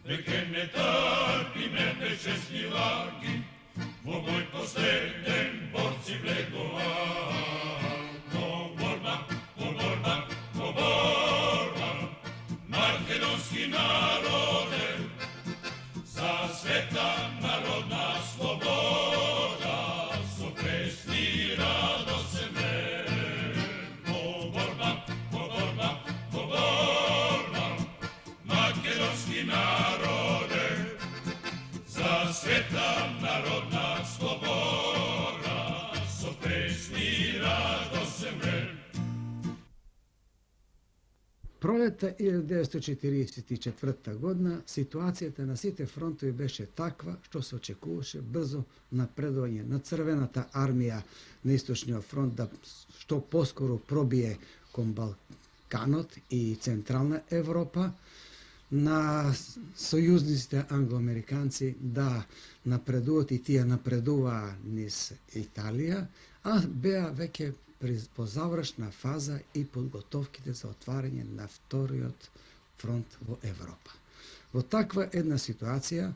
Perché ne tardi me pečesni laki, vo moj posleden borci vlegova. O borba, makedonski narode, za sveta narodna sloboda, so presni radose me. O borba, makedonski narode, za sveta narodna sloboda, so presni radose me. Пролета 1944 година ситуацијата на сите фронтови беше таква што се очекуваше брзо напредување на Црвената армија на Источниот фронт да што поскоро пробие кон Балканот и Централна Европа, на сојузниците англоамериканци да напредуваат и тие напредуваа низ Италија, а беа веќе по завршна фаза и подготовките за отварање на вториот фронт во Европа. Во таква една ситуација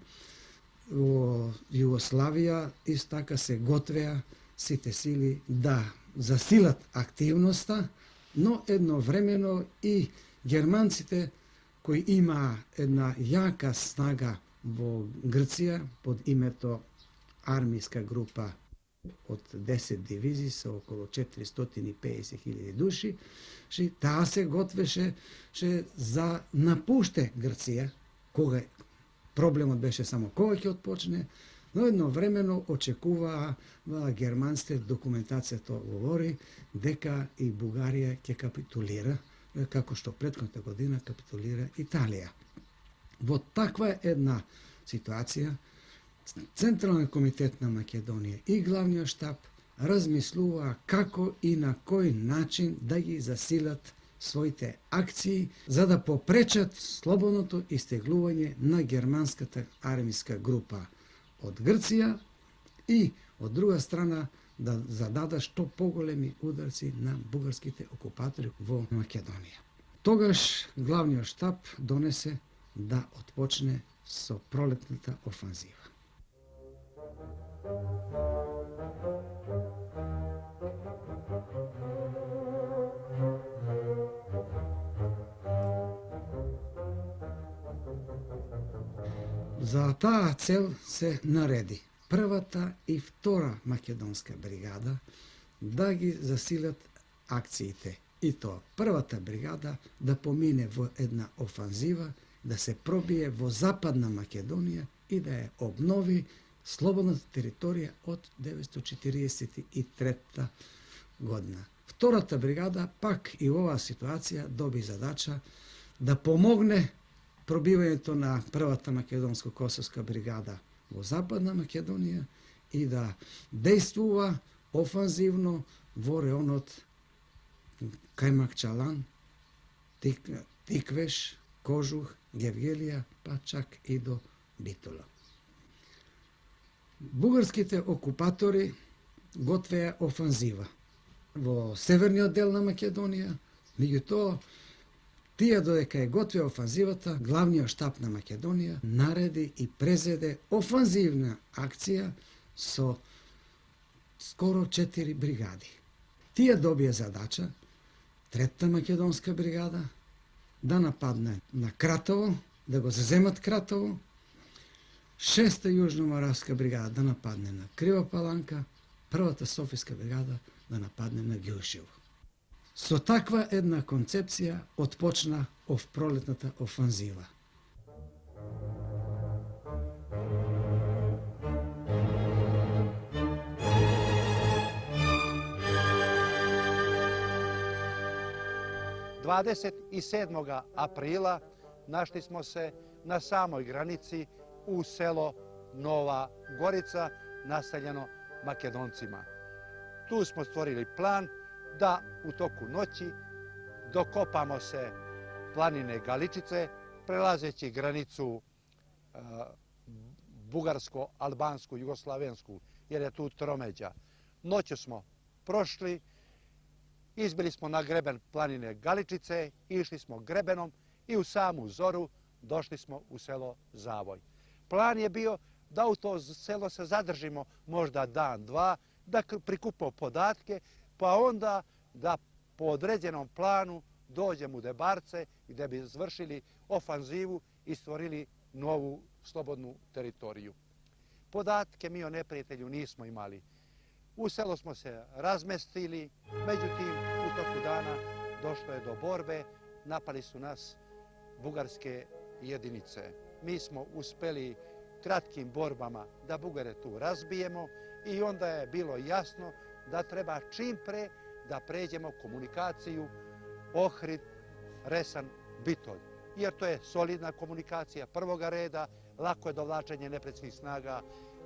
во Југославија исто така се готвеа сите сили да засилат активноста, но едновремено и германците кои имаа една јака снага во Грција под името армиска група од 10 дивизии со околу 450.000 души, таа се готвеше за напуште Грција, кога проблемот беше само кога ќе отпочне, но едновремено очекуваа германците, документацијата говори дека и Бугарија ќе капитулира, како што претходната година капитулира Италија. Во таква една ситуација Централниот комитет на Македонија и главниот штаб размислуваа како и на кој начин да ги засилат своите акции за да попречат слободното истеглување на германската армиска група од Грција и од друга страна да зададат што поголеми ударци на бугарските окупатори во Македонија. Тогаш главниот штаб донесе да отпочне со пролетната офанзива. За таа цел се нареди првата и втора македонска бригада да ги засилат акциите. И тоа првата бригада да помине во една офанзива, да се пробие во Западна Македонија и да ја обнови слободната територија од 1943 година. Втората бригада пак и оваа ситуација доби задача да помогне пробивањето на првата македонско-косовска бригада во Западна Македонија и да действува офанзивно во реонот Кајмакчалан, Тиквеш, Кожух, Гевгелија, па чак и до Битола. Бугарските окупатори готвеа офанзива во северниот дел на Македонија, меѓутоа тие додека ја готвеа офанзивата, главниот штаб на Македонија нареди и презеде офанзивна акција со скоро 4 бригади. Тие добија задача Трета македонска бригада да нападне на Кратово, да го заземат Кратово, 6-та јужно-моравска бригада да нападне на Крива Паланка, првата Софијска бригада да нападне на Ѓушево. Со таква една концепција отпочна пролетната офанзива. априла нашли smo se na samoj granici u selo Nova Gorica, naseljeno Makedoncima. Tu smo stvorili plan da u toku noći dokopamo se planine Galičice, prelazeći granicu bugarsko-albansku, jugoslavensku, jer je tu tromeđa. Noću smo prošli, izbili smo na greben planine Galičice, išli smo grebenom i u samu zoru došli smo u selo Zavoj. Plan je bio da u to selo se zadržimo možda dan, dva, da prikupimo podatke, pa onda da po određenom planu dođemo u Debarce gdje bi izvršili ofanzivu i stvorili novu slobodnu teritoriju. Podatke mi o neprijatelju nismo imali. U selo smo se razmestili, međutim u toku dana došlo je do borbe, napali su nas bugarske jedinice. Mi smo uspjeli kratkim borbama da Bugare tu razbijemo i onda je bilo jasno da treba čim pre da pređemo komunikaciju Ohrid, Resan, Bitolj. Jer to je solidna komunikacija prvoga reda, lako je dovlačenje neprijateljskih snaga,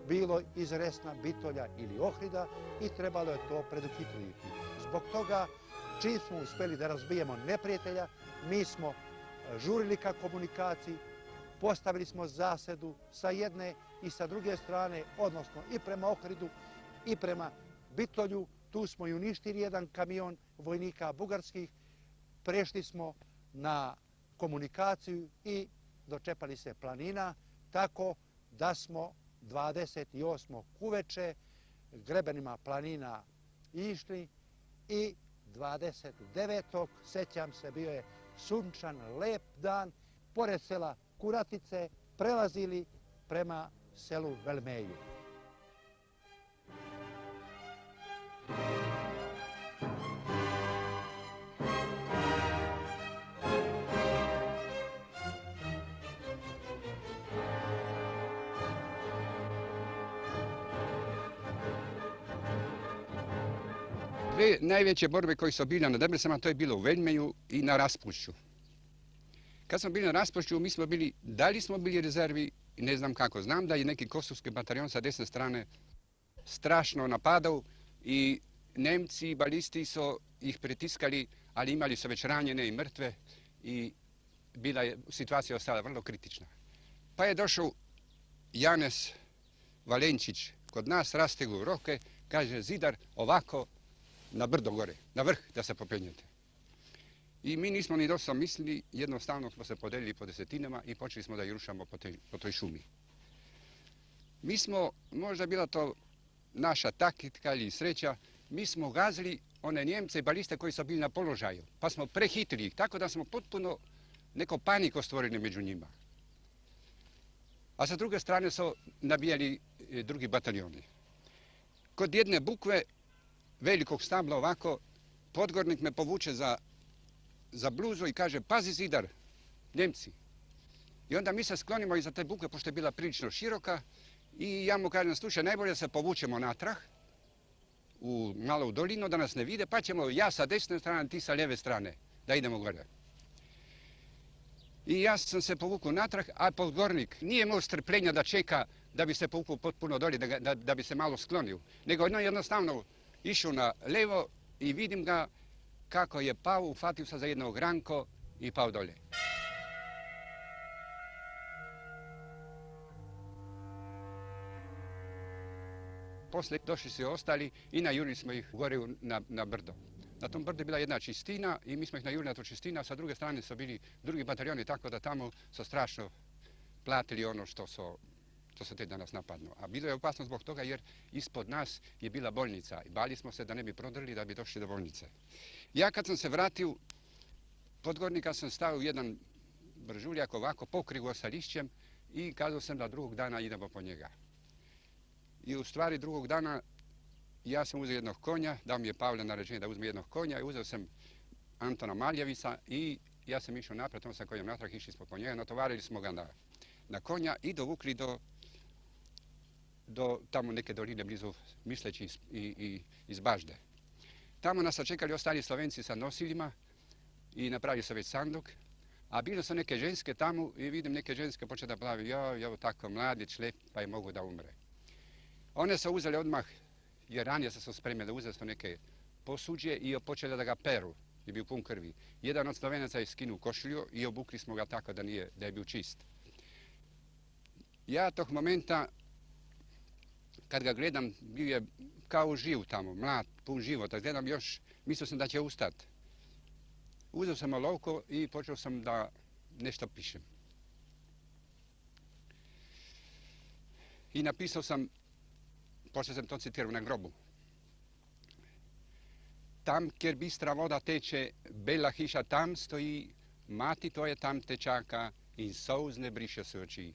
bilo iz Resna, Bitolja ili Ohrida i trebalo je to preduhitriti. Zbog toga, čim smo uspjeli da razbijemo neprijatelja, mi smo žurili ka komunikaciji, postavili smo zasedu sa jedne i sa druge strane, odnosno i prema Ohridu i prema Bitolju. Tu smo i uništili jedan kamion vojnika bugarskih, prešli smo na komunikaciju i dočepali se planina, tako da smo 28. uveče grebenima planina išli i 29. sećam se, bio je sunčan, lep dan, pored sela Kuratice prelazili prema selu Velmeju. Dve najveće borbe koje su bile na Debrecama, to je bilo u Velmeju i na Raspušću. Kad smo bili na Raspušću, da li smo bili rezervi, ne znam kako. Znam da je neki kosovski bataljon sa desne strane strašno napadao i Nemci i balisti su ih pritiskali, ali imali su već ranjene i mrtve i situacija ostala vrlo kritična. Pa je došao Janez Valenčić kod nas, rastegao ruke, kaže Zidar ovako na brdo gore, na vrh da se popenjete. I mi nismo ni dosta mislili, jednostavno smo se podelili po desetinama i počeli smo da ih rušamo po toj šumi. Mi smo, možda bila to naša taktika ili sreća, mi smo gazili one Njemce i baliste koji su bili na položaju, pa smo prehitili ih, tako da smo potpuno neko paniko stvorili među njima. A sa druge strane su nabijali drugi bataljoni. Kod jedne bukve, velikog stabla ovako, podgornik me povuče za bluzu i kaže pazi Zidar, Njemci. I onda mi se sklonimo iza te bukve, pošto je bila prilično široka, i ja mu kažem, slušaj, najbolje se povučemo natrag, malo u dolinu, da nas ne vide, pa ćemo ja sa desne strane, ti sa lijeve strane, da idemo gore. I ja sam se povukao natrag, a podgornik nije imao strpljenja da čeka da bi se povukao potpuno dolje, da bi se malo sklonio, nego jednostavno išao na levo i vidim ga kako je pao, ufatio se za jedno granko i pao dolje. Poslije došli su ostali i najurili smo ih gore na brdo. Na tom brdu je bila jedna čistina i mi smo ih najurili na tu čistinu, a sa druge strane su bili drugi bataljoni, tako da tamo su strašno platili ono što se te danas napadnu. A bilo je opasno zbog toga jer ispod nas je bila bolnica i bali smo se da ne bi prodrli da bi došli do bolnice. Ja kad sam se vratio, podgornika sam stavio jedan bržuljak ovako, pokrivo sa lišćem i kazao sam da drugog dana idemo po njega. I u stvari drugog dana ja sam uzeo jednog konja, dao mi je Pavle naređenje da uzme jednog konja i uzeo sam Antona Maljevica i ja sam išao naprijed, on sa konjem natrag, išli smo po njega, natovarili smo ga na konja i dovukli do tamo neke doline blizu Misleći i iz Bažde. Tamo nas čekali ostali Slovenci sa nosiljima i napravili su već sanduk, a bile su neke ženske tamo i vidim neke ženske početi da plavi, joj, tako mladić, lep, pa je mogu da umre. One su uzeli odmah, jer ranije su spremili, uzeli su neke posuđe i počeli da ga peru, je bio pun krvi. Jedan od Slovenaca je skinuo košulju i obukli smo ga tako da je bio čist. Ja tog momenta, kad ga gledam, bio je kao živ tamo, mlad, pun života. Gledam još, mislio sam da će ustati. Uzeo sam olovku i počeo sam da nešto pišem. i napisao sam, pošto sam to citirao na grobu. Tam, kjer bistra voda teče, bela hiša tam stoji, mati tvoja tam te čaka in solz ne briše se oči.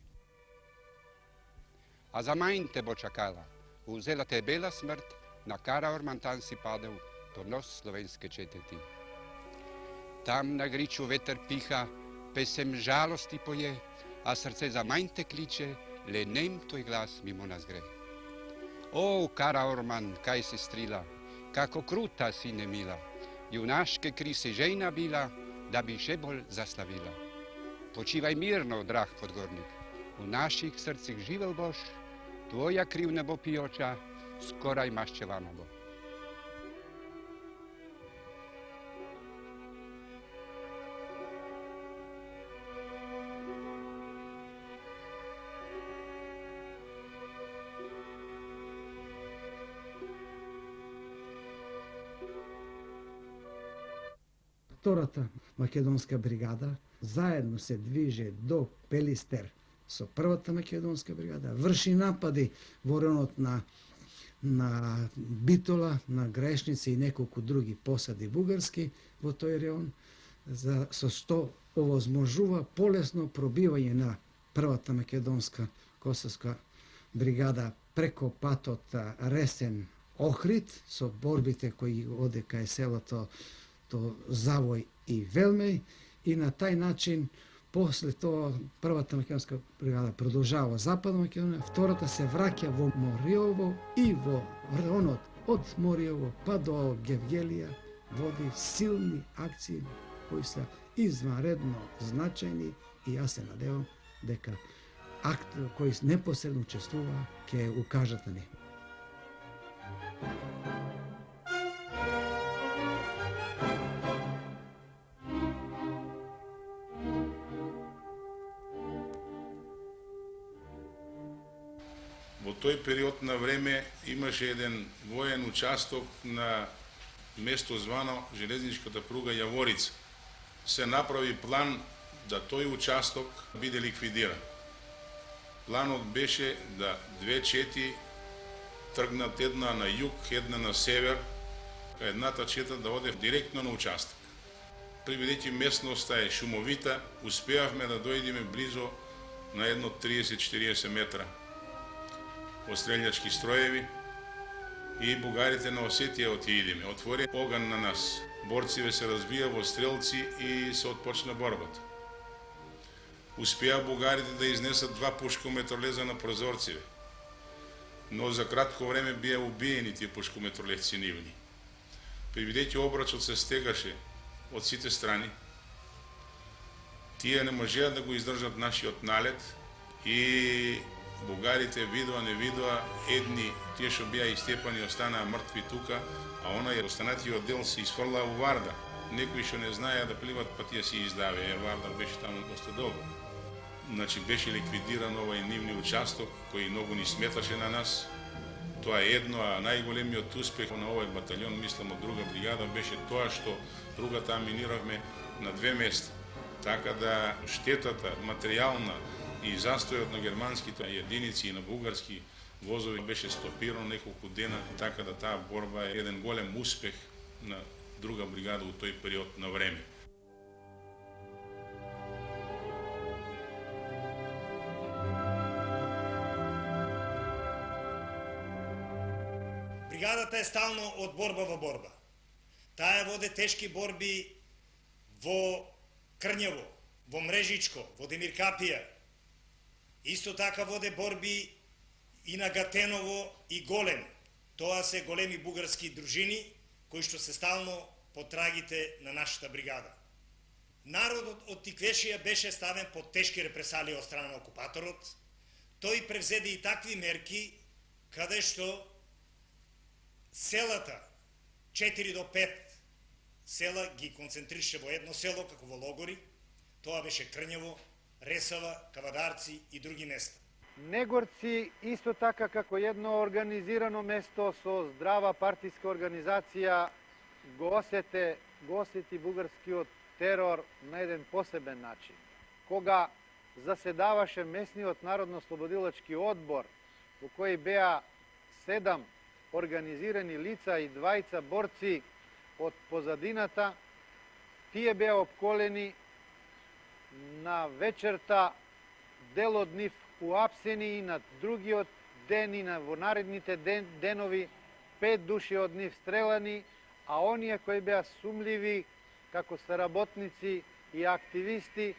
A za manj te bo čakala, vzela te bela smrt, na Karaorman tam si padel, to nos slovenske četeti. Tam na griču veter piha, pesem žalosti poje, a srce za manj te kliče, le nem tvoj glas mimo nas gre. O, Karaorman, kaj si strila, kako kruta si nemila, junaške kri si žejna bila, da bi še bolj zaslavila. Počivaj mirno, drag podgornik, v naših srcih živel boš, tvoja kriv ne bo pijoča, skoraj maščevana bo. Втората македонска бригада заедно се движе до Пелистер со првата македонска бригада, врши напади во районот на Битола, на Грешница и неколку други посади бугарски во тој район, со што овозможува полесно пробивање на првата македонска косовска бригада преко патот Ресен-Охрид со борбите кои оде кај селото Завој и Велмеј, и на тај начин после тоа првата македонска бригада продолжава Западна Македонија, втората се враќа во Мориово и во районот од Мориово па до Гевгелија води силни акции кои се изванредно значајни, и јас се надевам дека акт кои непосредно учествува ќе укажат на нив. Во тој период на време имаше еден воен участок на место звано железничката пруга Јаворица. Се направи план да тој участок биде ликвидиран. Планот беше да две чети тргнат, една на југ, една на север, едната чета да оде директно на участок. Бидејќи местноста е шумовита, успеавме да дојдеме близо на едно 30-40 метра од стрелјачки строеви и бугарите на Осетија отидеме. Отвори оган на нас. Борциве се разбија во стрелци и се отпочна борбата. Успеа бугарите да изнесат 2 пушкометролеза на прозорциве, но за кратко време бија убиени тие пушкометролезци нивни. Бидејќи обрачот се стегаше од сите страни, тие не можеа да го издржат нашиот налет и бугарите видоа, не видоа, едни, тие што беа истепани останаа мртви тука, а онај останатиот дел се изфрлаа у Вардар. Некои што не знаеа да пливат, па тие си издаве, Вардар беше таму доста долго. Значи беше ликвидиран овај нивни участок кој многу ни сметаше на нас. Тоа е едно, а најголемиот успех на овој батальон, мислам од друга бригада, беше тоа што другата аминиравме на 2 места. Така да штетата материјална и застојот на германските единици и на бугарски возови беше стопиран неколку дена, така да таа борба е еден голем успех на друга бригада у тој период на време. Бригадата е стално од борба во борба. Таа воде тешки борби во Крњево, во Мрежичко, во Демиркапија. Исто така воде борби и на Гатеново и Голем. Тоа се големи бугарски дружини кои што се стално под трагите на нашата бригада. Народот од Тиквешија беше ставен под тешки репресалии од страна на окупаторот. Тој превзеде и такви мерки каде што селата 4 до 5 села ги концентрише во едно село како во логори. Тоа беше Крњево, Ресава, Кавадарци и други места. Негорци исто така како едно организирано место со здрава партиска организација го осети бугарскиот терор на еден посебен начин. Кога заседаваше местниот народно-слободилачки одбор во кои беа 7 организирани лица и 2 борци од позадината. Тие беа обколени на вечерта, дел од нив уапсени и на другиот ден и во наредните денови 5 души од нив стрелани, а оние кои беа сумливи како соработници и активисти,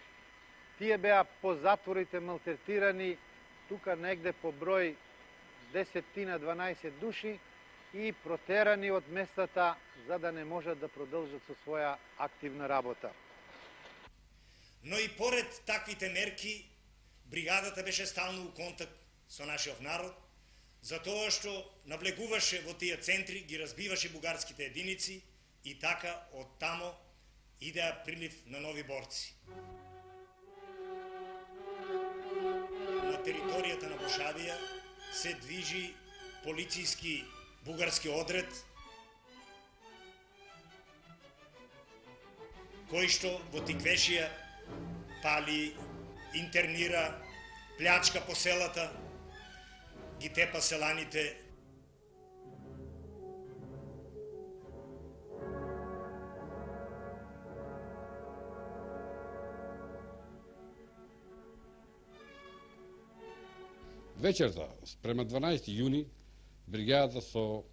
тие беа по затворите малтретирани, тука негде по број 10-12 души и протерани од местата за да не можат да продолжат со своја активна работа. Но и поред таквите мерки, бригадата беше стално у контакт со нашиот народ, затоа што навлегуваше во тие центри, ги разбиваше бугарските единици и така од тамо идеа прилив на нови борци. На територијата на Бошавија се движи полицијски бугарски одред, кој што во Тиквешија пали, интернира, плячка по селата, ги тепа селаните. Вечерта, спрема 12 јуни, бригадата со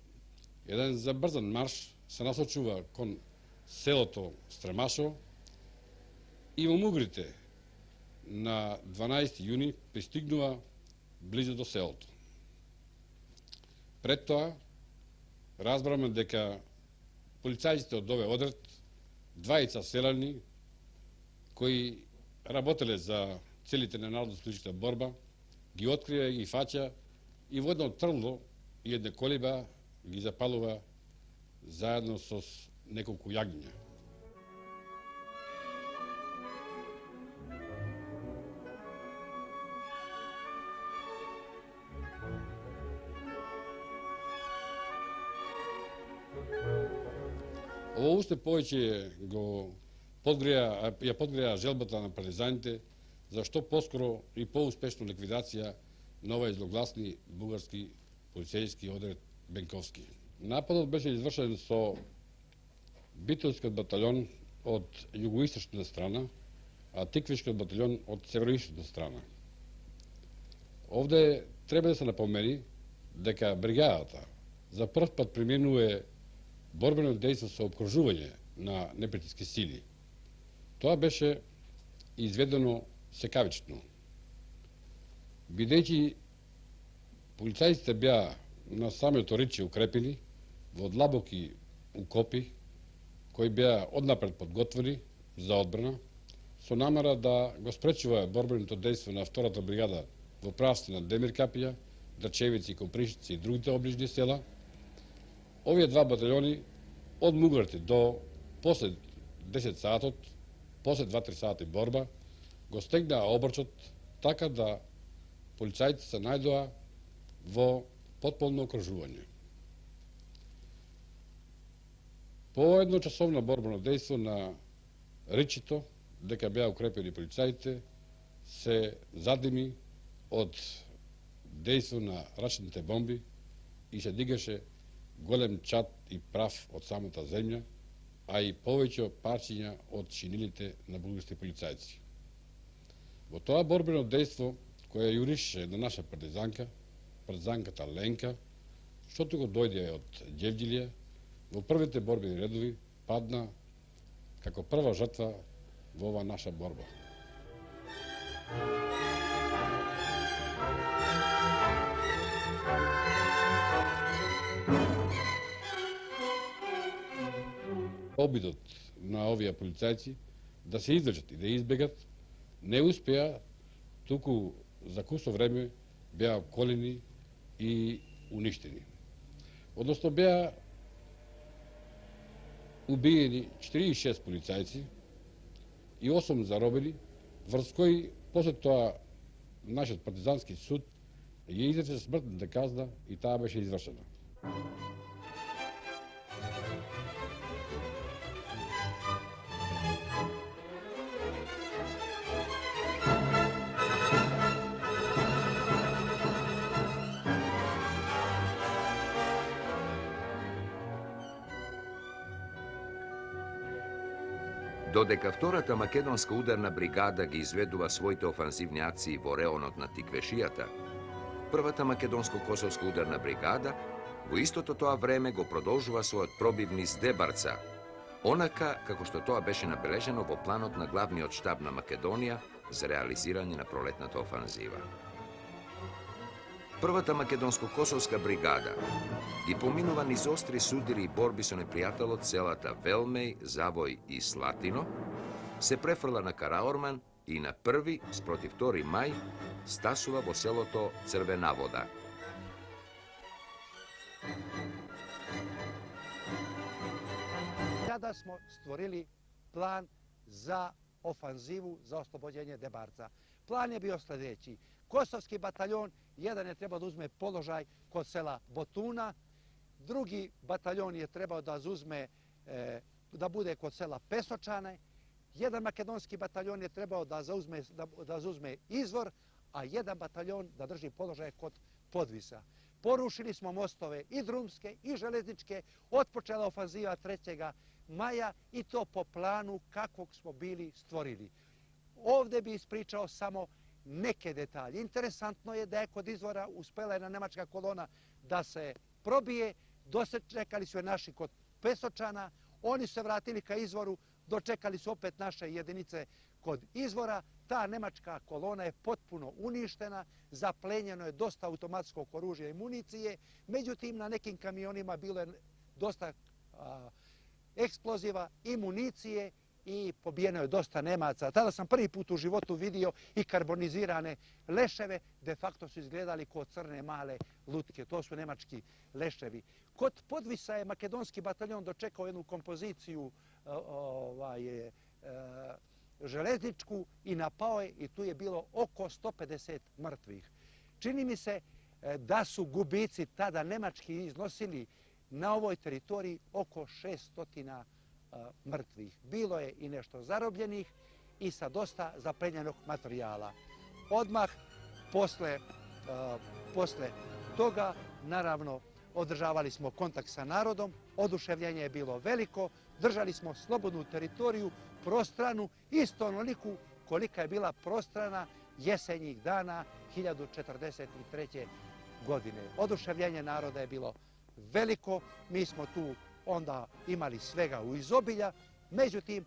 еден забрзан марш се насочува кон селото Стремашо и во Мугрите на 12 јуни пристигнува близо до селото. Пред тоа, разбраме дека полицајците од овој одред, 2 селани кои работеле за целите на народно-сличната борба, ги открива и фаќа и во едно трдло и една колиба ги запалува заедно со неколку јагниња. Ово уште повеќе го подгреа желбата на партизаните за што поскоро и поуспешно ликвидација на овој злогласни бугарски полицејски одред Бенковски. Нападот беше извршен со Битолскиот батальон од југоисточната страна, а Тиквишкиот батальон од североисточната страна. Овде треба да се напомени дека бригадата за прв пат применува борбено дејство со обкружување на непријателски сили. Тоа беше изведено секавично. Бидејќи полицајците беа на самото рече укрепени во длабоки укопи кои беа однапред подготвени за одбрана, со намера да го спречува борбеното дејство на втората бригада во правците на Демиркапија, Драчевици, Копришици и другите оближни села. Овие 2 батальони од Мугрите до после 10 сатот, после 2-3 сати борба, го стегнаа обрчот така да полицајците се најдоа во потполно окружување. По едночасовна борбено дејство на речито, дека беа укрепени полицајите, се задими од дејство на рачните бомби и се дигаше голем чад и прав од самата земја, а и повеќе парчиња од шинилите на бугарски полицајци. Во тоа борбено дејство, кое јуришеше на наша партизанката Ленка, што тука дојде од Ѓевѓилија, во првите борбени редови падна како прва жртва во ова наша борба. Обидот на овие полицајци да се излечат и да избегат не успеа, туку за кусо време беа обколени и уништени. Односно беа убиени 46 полицајци и 8 заробени, врз кои после тоа нашиот партизански суд ја изрече смртната казна и таа беше извршена. Додека втората македонска ударна бригада ги изведува своите офанзивни акции во реонот на Тиквешијата, првата македонско-косовска ударна бригада во истото тоа време го продолжува својот пробив низ Дебарца, онака како што тоа беше набележено во планот на главниот штаб на Македонија за реализирање на пролетната офанзива. Првата македонско-косовска бригада ги поминува низ остри судири и борби со непријателот селата Велмеј, Завој и Слатино, се префрла на Караорман и на 1 спротив 2 мај стасува во селото Црвена вода. Tada smo stvorili plan za ofanzivu za oslobođenje Debarca. Plan je bio sljedeći. Kosovski bataljon, jedan je trebao da uzme položaj kod sela Botuna, drugi bataljon je trebao da da bude kod sela Pesočane, jedan makedonski bataljon je trebao da zauzme Izvor, a jedan bataljon da drži položaj kod Podvisa. Porušili smo mostove i drumske i železničke, otpočela ofanziva 3. maja i to po planu kakvog smo bili stvorili. Ovdje bi ispričao samo neke detalje. Interesantno je da je kod Izvora uspela jedna nemačka kolona da se probije, dočekali su je naši kod Pesočana, oni su se vratili ka Izvoru, dočekali su opet naše jedinice kod Izvora, ta nemačka kolona je potpuno uništena, zaplenjeno je dosta automatskog oružja i municije, međutim na nekim kamionima bilo je dosta eksploziva i municije i pobijeno je dosta Nemaca. Tada sam prvi put u životu vidio i karbonizirane leševe, de facto su izgledali kao crne male lutke, to su nemački leševi. Kod Podvisa je makedonski bataljon dočekao jednu kompoziciju železničku i napao je i tu je bilo oko 150 mrtvih. Čini mi se da su gubici tada nemački iznosili na ovoj teritoriji oko 600 mrtvih. Bilo je i nešto zarobljenih i sa dosta zaplenjenog materijala. Odmah posle toga, naravno, održavali smo kontakt sa narodom, oduševljenje je bilo veliko, držali smo slobodnu teritoriju, prostranu, isto onoliku kolika je bila prostrana jesenjih dana 1043. godine. Oduševljenje naroda je bilo veliko, mi smo tu onda imali svega u izobilja, međutim,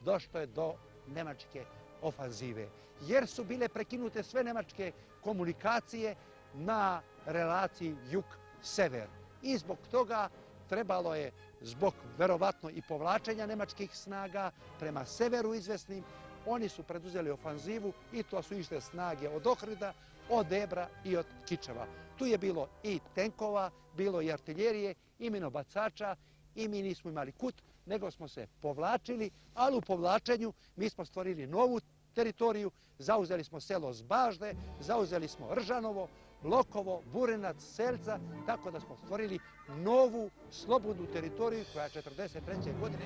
došlo je do nemačke ofanzive, jer su bile prekinute sve nemačke komunikacije na relaciji jug-sever. I zbog toga trebalo je, zbog verovatno i povlačenja nemačkih snaga prema severu izvesnim, oni su preduzeli ofanzivu i to su išle snage od Ohrida, od Ebra i od Kičeva. Tu je bilo i tenkova, bilo i artiljerije, i minobacača, i mi nismo imali kut, nego smo se povlačili, ali u povlačenju mi smo stvorili novu teritoriju, zauzeli smo selo Zbažde, zauzeli smo Ržanovo, Lokovo, Burenac, Selca, tako da smo stvorili novu slobodnu teritoriju koja 1943. godine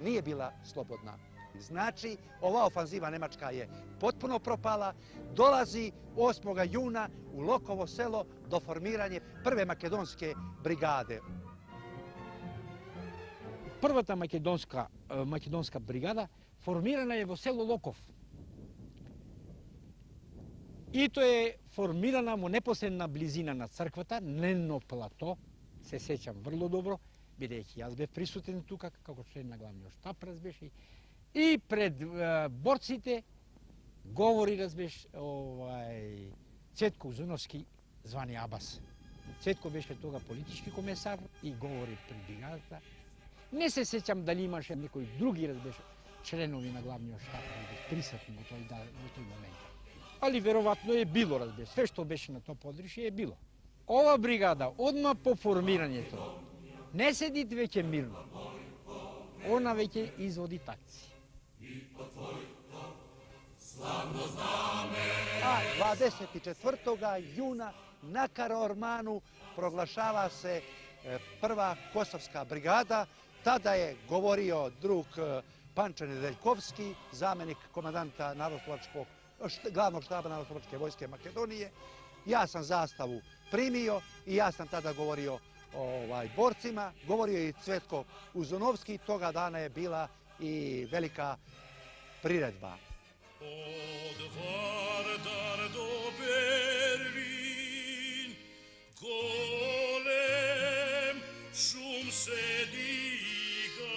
nije bila slobodna. Znači, ova ofanziva nemačka je potpuno propala, dolazi 8. juna u Lokovo selo do formiranja prve makedonske brigade. Првата македонска бригада формирана е во село Локов. И тоа е формирана во непосредна близина на црквата, Ненно плато, се сеќам врло добро, бидејќи јас бев присутен тука како член на главниот штаб, разбеш, и пред борците говори, разбеш, Цетко Узуновски, звани Абас. Цетко беше тога политички комесар и говори пред бригадата. Не се сеќам дали имаше некои други, разбеш, членови на главниот штаб, присутни во тој момент. Али веројатно е било, разбеш, све што беше на тоа подришје е било. Ова бригада, одма по формирањето, не седи веќе мирно. Она веќе изводи такци. A 24. juna na Karaormanu proglašava se prva Kosovska brigada. Tada je govorio drug Pančo Nedeljkovski, zamenik komandanta glavnog štaba Narodnooslobodilačke vojske Makedonije. Ja sam zastavu primio i ja sam tada govorio borcima. Govorio je i Cvetko Uzunovski. Toga dana je bila i velika priredba. Od Vardar do Berlin, golem šum se diga.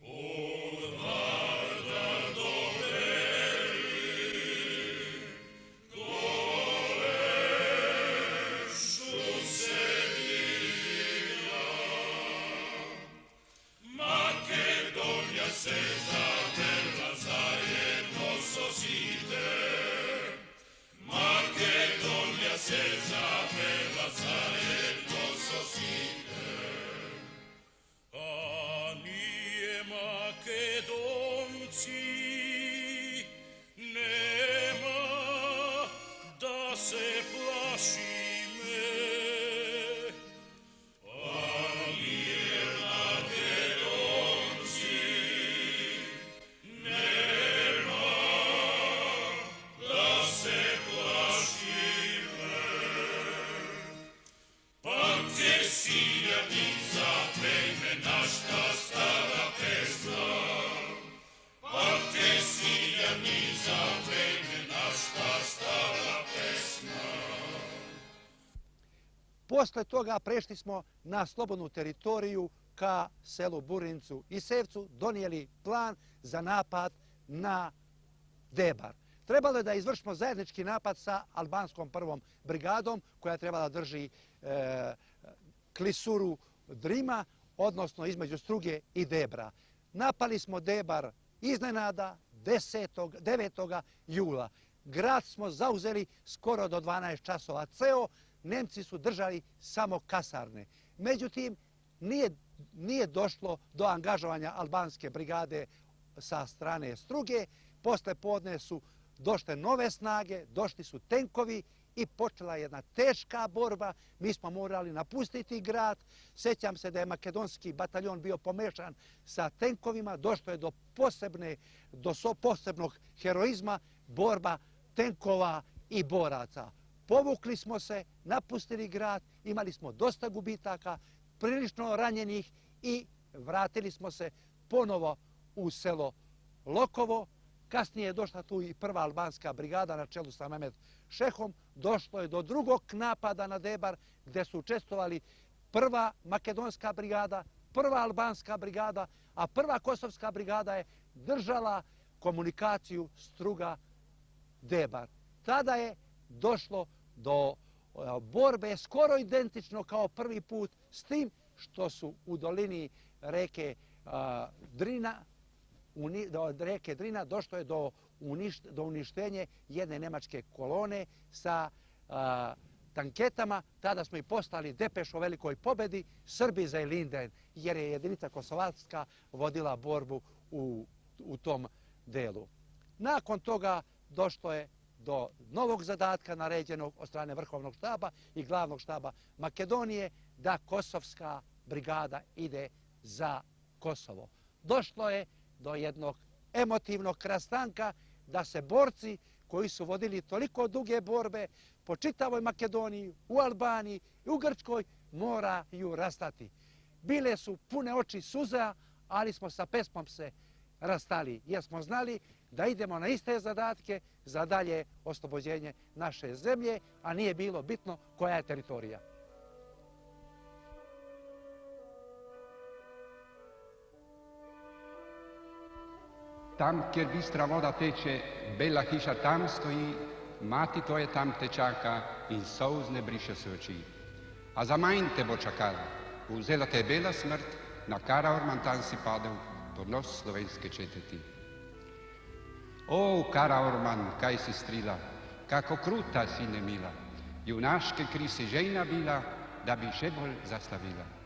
Od Vardar do Berlin, golem šum se diga. Makedonija se zatrla zajedno sosite. Makedonija se zatrla zajedno sosite. A nije Makedonci nema da se plaši me. Posle toga prešli smo na slobodnu teritoriju ka selu Burincu i Sevcu, donijeli plan za napad na Debar. Trebalo je da izvršimo zajednički napad sa albanskom prvom brigadom koja trebala drži klisuru Drima, odnosno između Struge i Debra. Napali smo Debar iznenada 9. jula. Grad smo zauzeli skoro do 12 časova ceo. Nemci su držali samo kasarne. Međutim, nije došlo do angažovanja albanske brigade sa strane Struge. Posle podne su došle nove snage, došli su tenkovi i počela jedna teška borba. Mi smo morali napustiti grad. Sjećam se da je makedonski bataljon bio pomešan sa tenkovima. Došlo je do posebnog heroizma, borba tenkova i boraca. Povukli smo se, napustili grad, imali smo dosta gubitaka, prilično ranjenih i vratili smo se ponovo u selo Lokovo. Kasnije je došla tu i prva albanska brigada na čelu sa Mehmed Šehom. Došlo je do drugog napada na Debar gdje su učestvovali prva makedonska brigada, prva albanska brigada, a prva kosovska brigada je držala komunikaciju Struga-Debar. Tada je došlo do borbe skoro identično kao prvi put, s tim što su u dolini reke Drina došlo je do uništenja jedne nemačke kolone sa tanketama. Tada smo i poslali depeš o velikoj pobedi Srbi za Linden, jer je jedinica kosovarska vodila borbu u tom delu. Nakon toga došlo je do novog zadatka naređenog od strane Vrhovnog štaba i Glavnog štaba Makedonije da kosovska brigada ide za Kosovo. Došlo je do jednog emotivnog rastanka da se borci koji su vodili toliko duge borbe po čitavoj Makedoniji, u Albaniji i u Grčkoj moraju rastati. Bile su pune oči suza, ali smo sa pesmom se rastali jer smo znali da idemo na iste zadatke za dalje oslobođenje naše zemlje, a nije bilo bitno koja je teritorija. Tam, kjer bistra voda teče, bela hiša tam stoji, mati tvoje tam te čaka in solz ne briše se oči. A za manj te bo čakala, vzela te bela smrt, na Kara Orman tam si padel, ponos slovenske četeti. O, Kara Orman, kaj si strila, kako kruta si nemila, junaške kri si žejna bila, da bi še bolj zastavila.